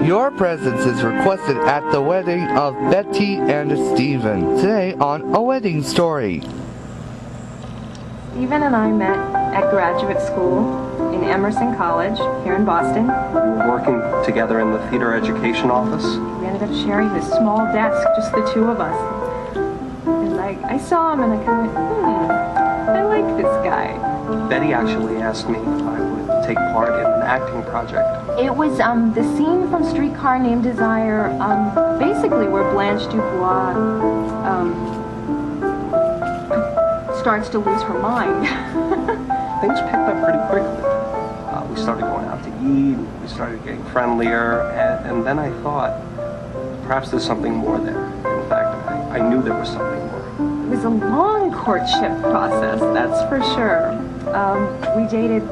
Your presence is requested at the wedding of Betty and Stephen. Today on A Wedding Story. Stephen and I met at graduate school in Emerson College here in Boston. We were working together in the theater education office. We ended up sharing this small desk, just the two of us. And I saw him and I kind of went, I like this guy. Betty actually asked me if I would take part in an acting project. It was the scene from Streetcar Named Desire, basically where Blanche Dubois starts to lose her mind. Things picked up pretty quickly. We started going out to eat, we started getting friendlier, and then I thought, perhaps there's something more there. In fact, I knew there was something more. It was a long courtship process, that's for sure. We dated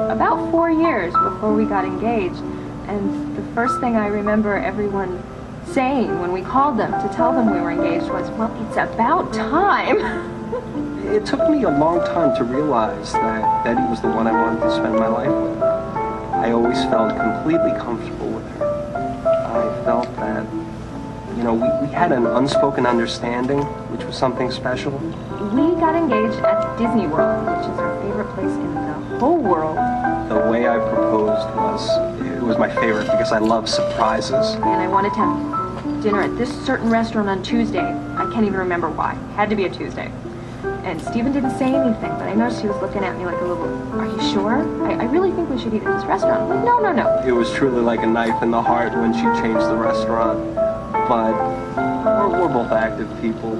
about 4 years before we got engaged, and the first thing I remember everyone saying when we called them to tell them we were engaged was, well, it's about time. It took me a long time to realize that Betty was the one I wanted to spend my life with. I always felt completely comfortable with her. I felt that, we had an unspoken understanding, which was something special. We got engaged at Disney World, which is our favorite place in the whole world. The way I proposed was my favorite because I love surprises. And I wanted to have dinner at this certain restaurant on Tuesday. I can't even remember why. It had to be a Tuesday. And Stephen didn't say anything, but I noticed he was looking at me like a little, are you sure? I really think we should eat at this restaurant. I'm like, no. It was truly like a knife in the heart when she changed the restaurant. But we're both active people.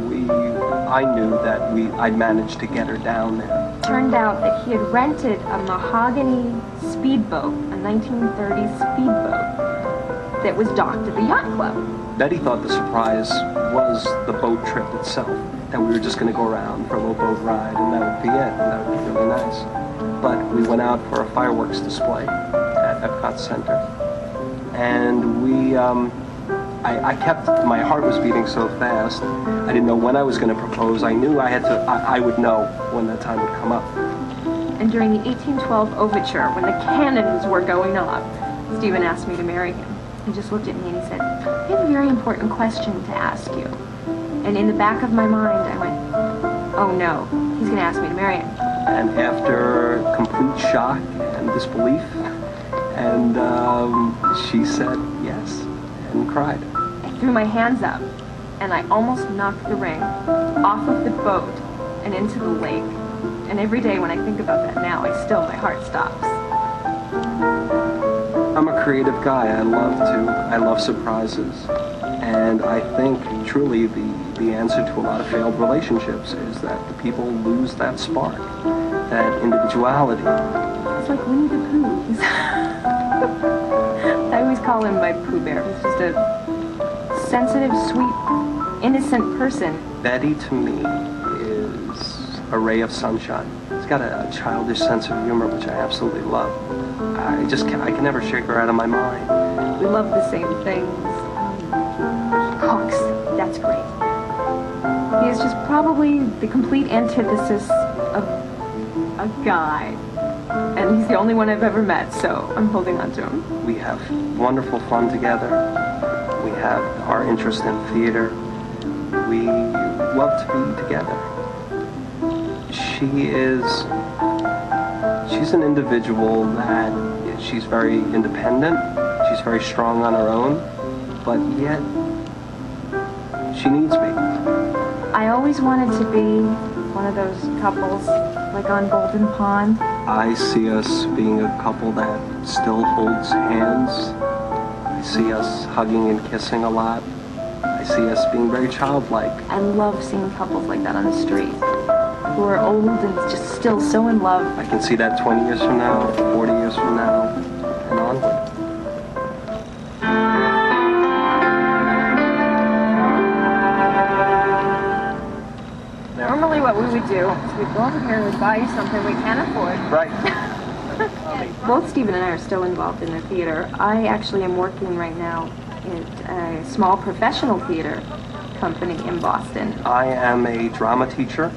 I knew that I'd managed to get her down there. Turned out that he had rented a mahogany speedboat, a 1930s speedboat, that was docked at the yacht club. Betty thought the surprise was the boat trip itself, that we were just going to go around for a little boat ride, and that would be it, and that would be really nice. But we went out for a fireworks display at Epcot Center, and my heart was beating so fast, I didn't know when I was going to propose. I knew I would know when that time would come up. And during the 1812 overture, when the cannons were going off, Stephen asked me to marry him. He just looked at me and he said, I have a very important question to ask you. And in the back of my mind, I went, oh no, he's going to ask me to marry him. And after complete shock and disbelief, and she said yes, and cried. I threw my hands up, and I almost knocked the ring off of the boat and into the lake. And every day when I think about that now, my heart stops. I'm a creative guy. I love surprises. And I think truly the answer to a lot of failed relationships is that the people lose that spark, that individuality. It's like Winnie the Pooh. I always call him my Pooh Bear. He's just a sensitive, sweet, innocent person. Betty to me is a ray of sunshine. She's got a childish sense of humor, which I absolutely love. I can never shake her out of my mind. We love the same things. Cooks, that's great. He is just probably the complete antithesis of a guy. And he's the only one I've ever met, so I'm holding on to him. We have wonderful fun together. We have our interest in theater. We love to be together. She's an individual that she's very independent. She's very strong on her own, but yet she needs me. I always wanted to be one of those couples, like on Golden Pond. I see us being a couple that still holds hands. I see us hugging and kissing a lot. I see us being very childlike. I love seeing couples like that on the street, who are old and just still so in love. I can see that 20 years from now, 40 years from now, and onward. Normally what we would do is we'd go over here and we'd buy you something we can't afford. Right. Both Stephen and I are still involved in the theater. I actually am working right now at a small professional theater company in Boston. I am a drama teacher.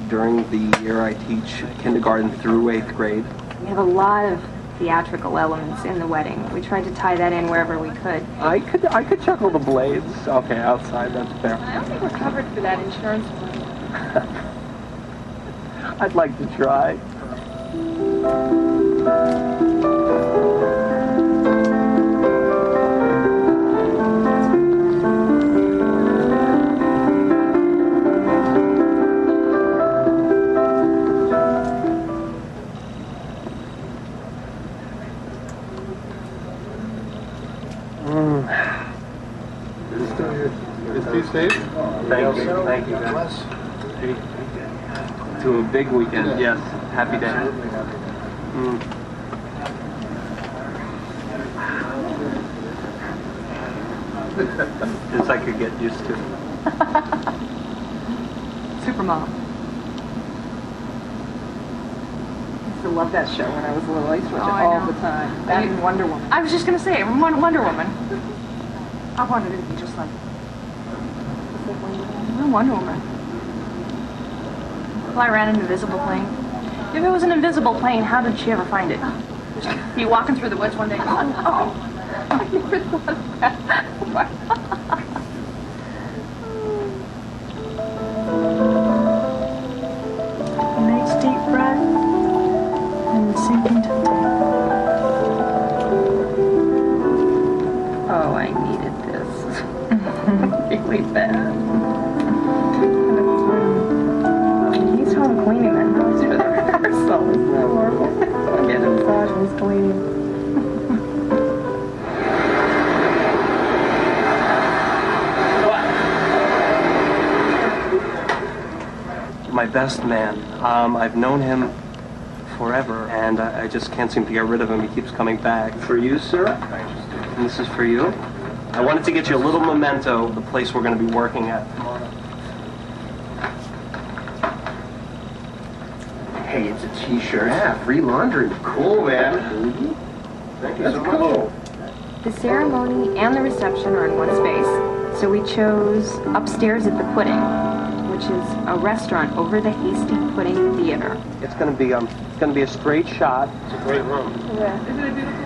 During the year I teach kindergarten through 8th grade. We have a lot of theatrical elements in the wedding. We tried to tie that in wherever we could. I could chuckle the blades. Okay, outside, that's fair. I don't think we're covered for that insurance. I'd like to try. Safe? Thank you. To a big weekend, yes. Happy day. This I could get used to. Supermom. I used to love that show when I was little. I used to watch it all the time. That and Wonder Woman. I was just going to say, Wonder Woman. I wanted it to be just like Wonder Woman. Fly around an invisible plane. If it was an invisible plane, how did she ever find it? Be walking through the woods one day. Oh, I never thought of that. Nice deep breath and sink into the Oh, I needed this. Really bad. He's home cleaning that house for the rehearsal. Isn't that horrible? I'm getting a massage and he's cleaning. My best man. I've known him forever, and I just can't seem to get rid of him. He keeps coming back. For you, sir? And this is for you. I wanted to get you a little memento of the place we're going to be working at. Hey, it's a t-shirt. Yeah, free laundry. Cool, man. Thank you so much. The ceremony and the reception are in one space, so we chose upstairs at the Pudding, which is a restaurant over the Hasty Pudding Theater. It's going to be a straight shot. It's a great room. Yeah. Isn't it beautiful?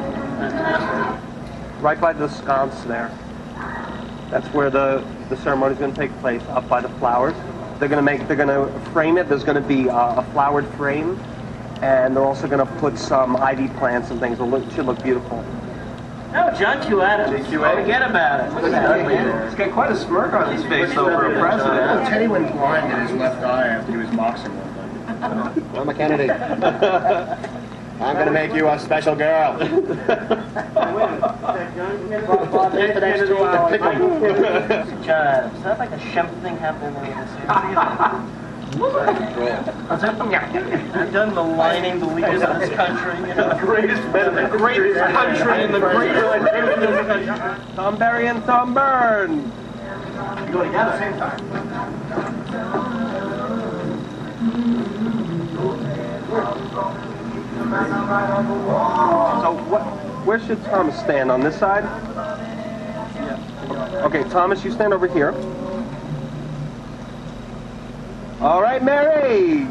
Right by the sconce there. That's where the ceremony is going to take place, up by the flowers. They're going to frame it. There's going to be a flowered frame, and they're also going to put some ivy plants and things. It should look beautiful. No, John Q. Adams. Forget about it. He's got quite a smirk on his face though for a president. Teddy went blind in his left eye after he was boxing one night. I'm a Kennedy. I'm going to make you a special girl. John, is that like a Shemp thing happening in the I've done the lining the leaders of this country, you know. The greatest men in the greatest country in the greatest country. Tom Berry and Tom Byrne. Go together. Same time. So where should Thomas stand? On this side? Yeah. Okay, Thomas, you stand over here. All right, Mary.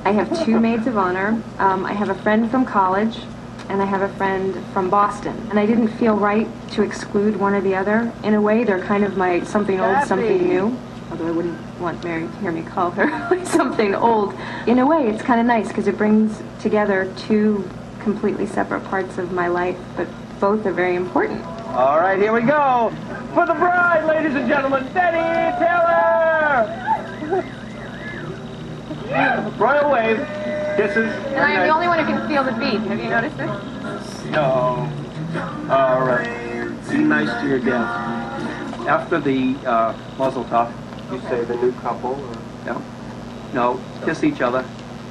I have two maids of honor. I have a friend from college, and I have a friend from Boston. And I didn't feel right to exclude one or the other. In a way, they're kind of my something old, something new. Although I wouldn't want Mary to hear me call her something old. In a way, it's kind of nice because it brings together two completely separate parts of my life, but both are very important. All right, here we go. For the bride, ladies and gentlemen, Betty Taylor. Royal wave, kisses. And I am the only one who can feel the beat. Have you noticed it? No. All right. Be nice to your guests. After the muzzle tov, you say the new couple. Or, no, kiss each other,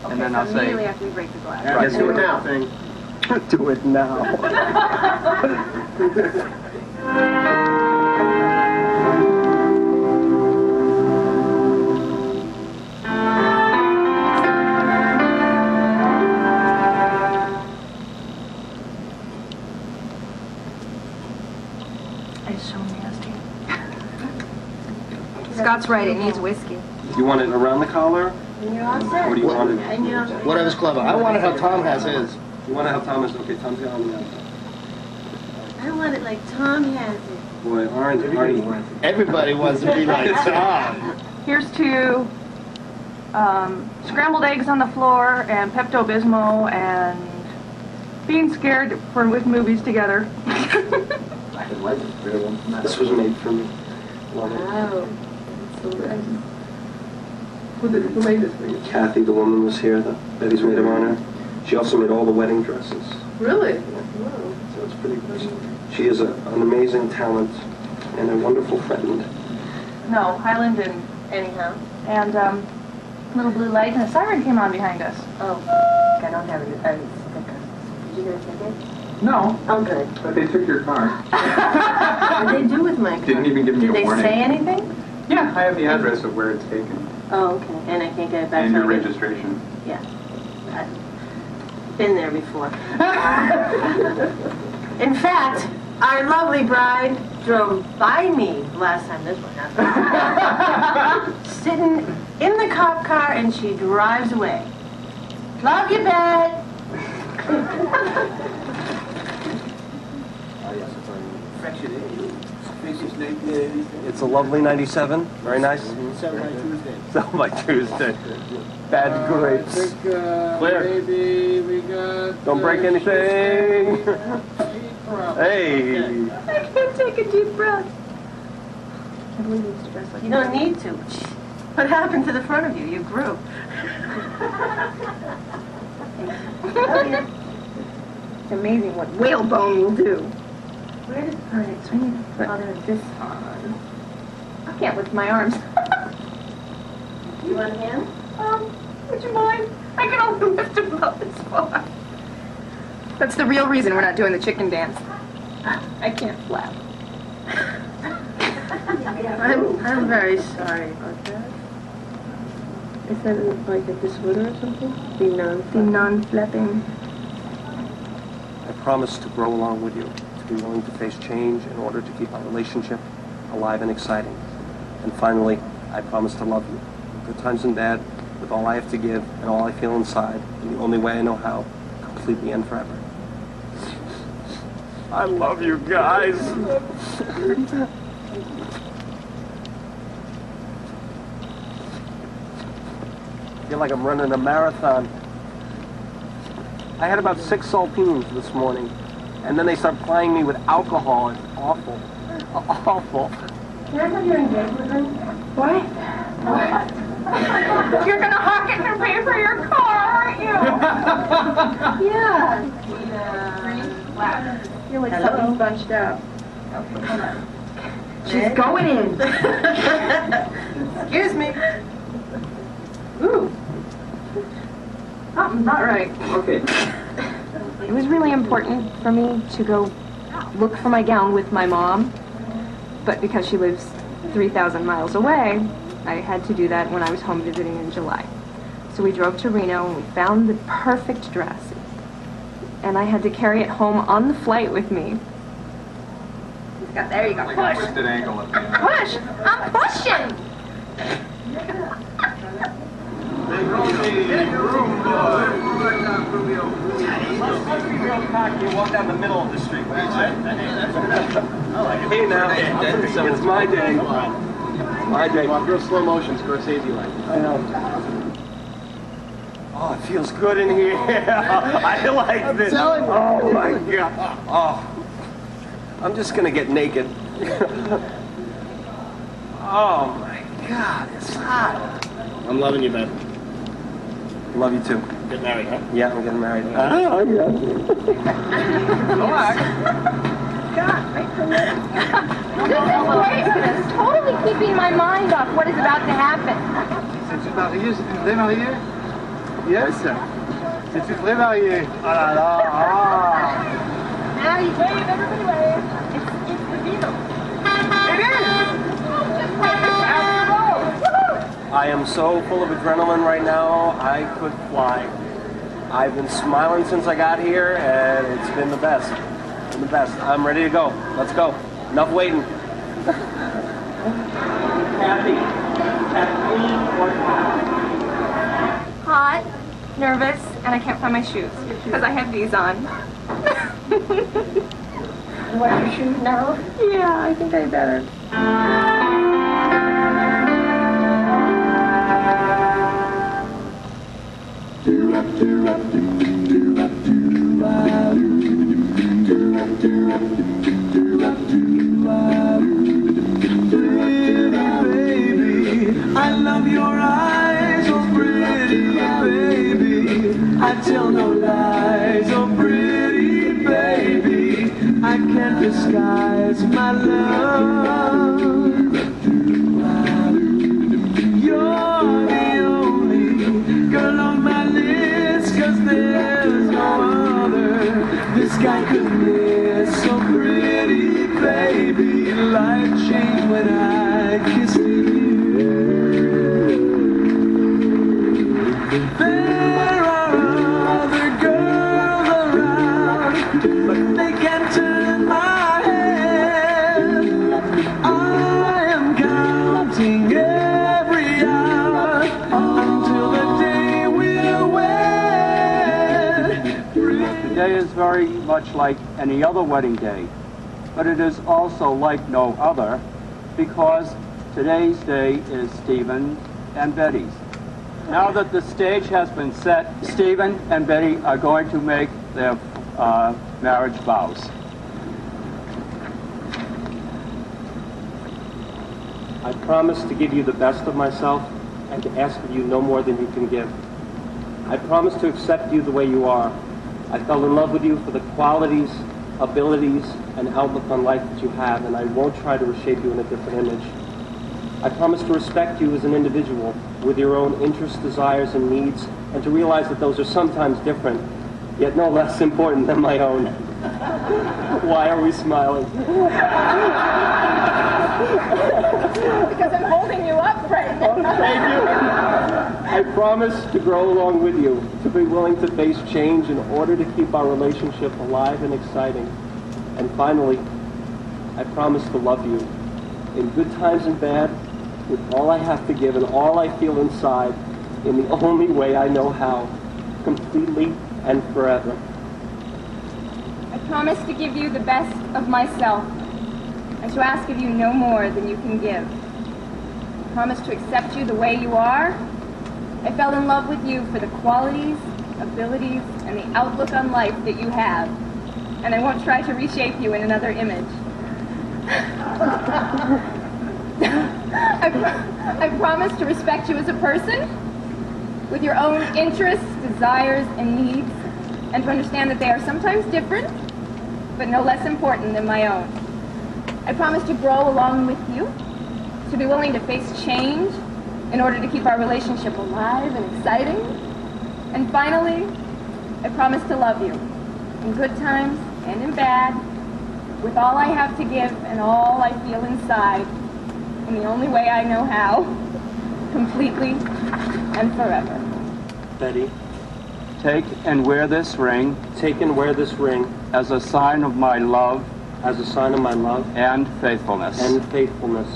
and then I'll say. Immediately after we break the glass. Right, Let's do it now. Do it now. It's so nasty. Scott's right, it needs whiskey. You want it around the collar? Or do you want it? Whatever's clever. I want it how Tom has his. You want to have Thomas? Okay, Tom's got on the outside. I want it like Tom has it. Boy, aren't Everybody wants to be like Tom. Here's to scrambled eggs on the floor and Pepto-Bismol and being scared with movies together. This was made for me. Love it. Wow. So nice. Who made this for you? Kathy, the woman, was here, the Betty's maid of honor. She also made all the wedding dresses. Really? Wow. So it's pretty good. She is an amazing talent and a wonderful friend. No, Highland and anyhow. And little blue light and a siren came on behind us. Oh, I don't have a sticker. Did you get a ticket? No, Oh, good. but they took your car. What did they do with my car? Didn't even give me Did a they warning. say anything? Yeah, I have the address of where it's taken Oh, okay. And I can't get it back and till your I get- registration. Yeah. I've been there before. In fact, our lovely bride drove by me last time this one happened. Sitting in the cop car and she drives away. Love you, Bet. It's a lovely 97. Very nice. Sell by Tuesday. Bad grapes. Clear. Don't break anything. Hey. I can't take a deep breath. I believe it's dressed like You don't need to. What happened to the front of you? You grew. It's amazing what whalebone will do. Where did All right, so I need to put this on. I can't lift my arms. you want a hand? Would you mind? I can only lift about this far. That's the real reason we're not doing the chicken dance. I can't flap. I'm very sorry about that. Is that like a disorder or something? The non-flapping. I promise to grow along with you, to be willing to face change in order to keep our relationship alive and exciting. And finally, I promise to love you, good times and bad, with all I have to give and all I feel inside, in the only way I know how, completely and forever. I love you guys. I feel like I'm running a marathon. I had about 6 saltines this morning, and then they start plying me with alcohol. It's awful. Awful. Can I have your engagement ring? What? You're gonna hawk it and pay for your car, aren't you? Yeah. You're like something's bunched up. Okay, hold on. She's going in. Excuse me. Ooh. Something's not right. Okay. It was really important for me to go look for my gown with my mom, but because she lives 3,000 miles away, I had to do that when I was home visiting in July. So we drove to Reno and we found the perfect dress. And I had to carry it home on the flight with me. There you go. Like a Push. twisted ankle at the end. Push. I'm pushing. Let's be real cocky and walk down the middle of the street. Hey now, it's my day. My day. Real slow motion, Scorsese-like. I know. Oh, it feels good in here. I like this. Oh my God. Oh, I'm just gonna get naked. Oh my God, it's hot. I'm loving you, man. Love you too. Get married, huh? Yeah, I'm getting married. God, this is totally keeping my mind off what is about to happen. C'est-tu marié? C'est-tu vrai marié? Yes. C'est-tu vrai marié? Oh là là. Now you wave, everybody wave. It's the Beatles. It is. I am so full of adrenaline right now, I could fly. I've been smiling since I got here, and it's been the best. It's been the best. I'm ready to go. Let's go. Enough waiting. Kathy. Hot. nervous, and I can't find my shoes because I have these on. You wear your shoes now? Yeah, I think I better. I love your eyes, oh pretty baby. I tell no lies, oh pretty baby. I can't disguise my love. You're the only girl on my list, 'cause there's no other this guy could miss. So pretty baby, life changed when I kissed you. There are other girls around, but they can't turn my head. I am counting every hour until the day we're wed. Today is very much like any other wedding day, but it is also like no other because today's day is Stephen and Betty's. Now that the stage has been set, Stephen and Betty are going to make their marriage vows. I promise to give you the best of myself and to ask of you no more than you can give. I promise to accept you the way you are. I fell in love with you for the qualities, abilities, and outlook on life that you have, and I won't try to reshape you in a different image. I promise to respect you as an individual with your own interests, desires, and needs, and to realize that those are sometimes different, yet no less important than my own. Why are we smiling? Because I'm holding you up right now. Thank you. I promise to grow along with you, to be willing to face change in order to keep our relationship alive and exciting. And finally, I promise to love you in good times and bad, with all I have to give and all I feel inside, in the only way I know how, completely and forever. I promise to give you the best of myself and to ask of you no more than you can give. I promise to accept you the way you are. I fell in love with you for the qualities, abilities, and the outlook on life that you have, and I won't try to reshape you in another image. I promise to respect you as a person with your own interests, desires, and needs, and to understand that they are sometimes different, but no less important than my own. I promise to grow along with you, to be willing to face change in order to keep our relationship alive and exciting. And finally, I promise to love you in good times and in bad, with all I have to give and all I feel inside, in the only way I know how, completely and forever. Betty, Take and wear this ring take and wear this ring as a sign of my love as a sign of my love and faithfulness. and faithfulness.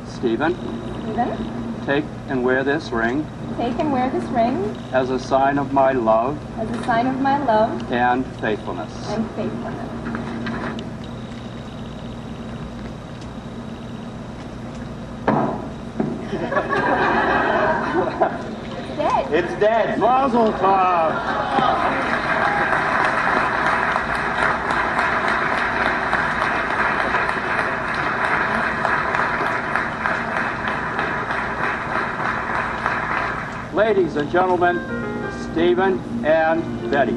Stephen, Stephen, take and wear this ring take and wear this ring as a sign of my love as a sign of my love and faithfulness. and faithfulness. It's dead. It's dead. Mazel tov! Ladies and gentlemen, Stephen and Betty.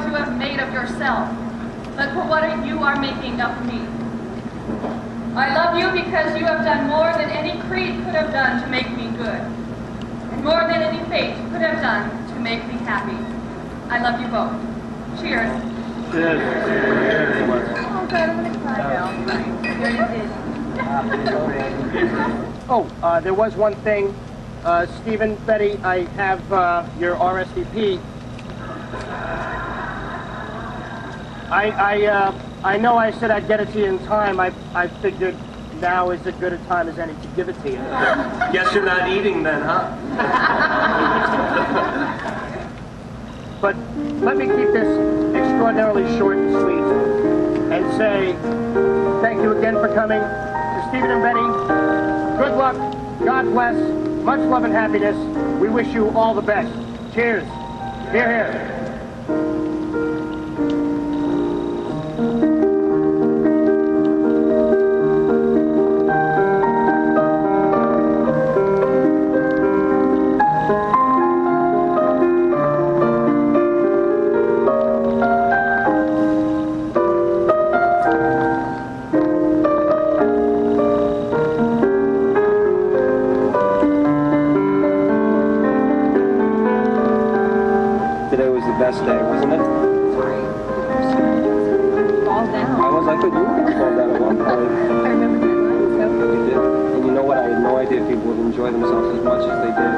what you have made of yourself, but for what you are making of me. I love you because you have done more than any creed could have done to make me good, and more than any fate could have done to make me happy. I love you both. Cheers. Cheers. Oh, God, I'm gonna cry now. Here you did. Oh, there was one thing. Stephen, Betty, I have your RSVP. I know I said I'd get it to you in time. I figured now is as good a time as any to give it to you. Guess you're not eating then, huh? But let me keep this extraordinarily short and sweet and say thank you again for coming. To Stephen and Betty, good luck, God bless, much love and happiness. We wish you all the best. Cheers. Hear, hear. Best day, wasn't it? Sorry. Fall down. I thought you were going to fall down at one point. I remember that night, so. You did. And you know what? I had no idea people would enjoy themselves as much as they did.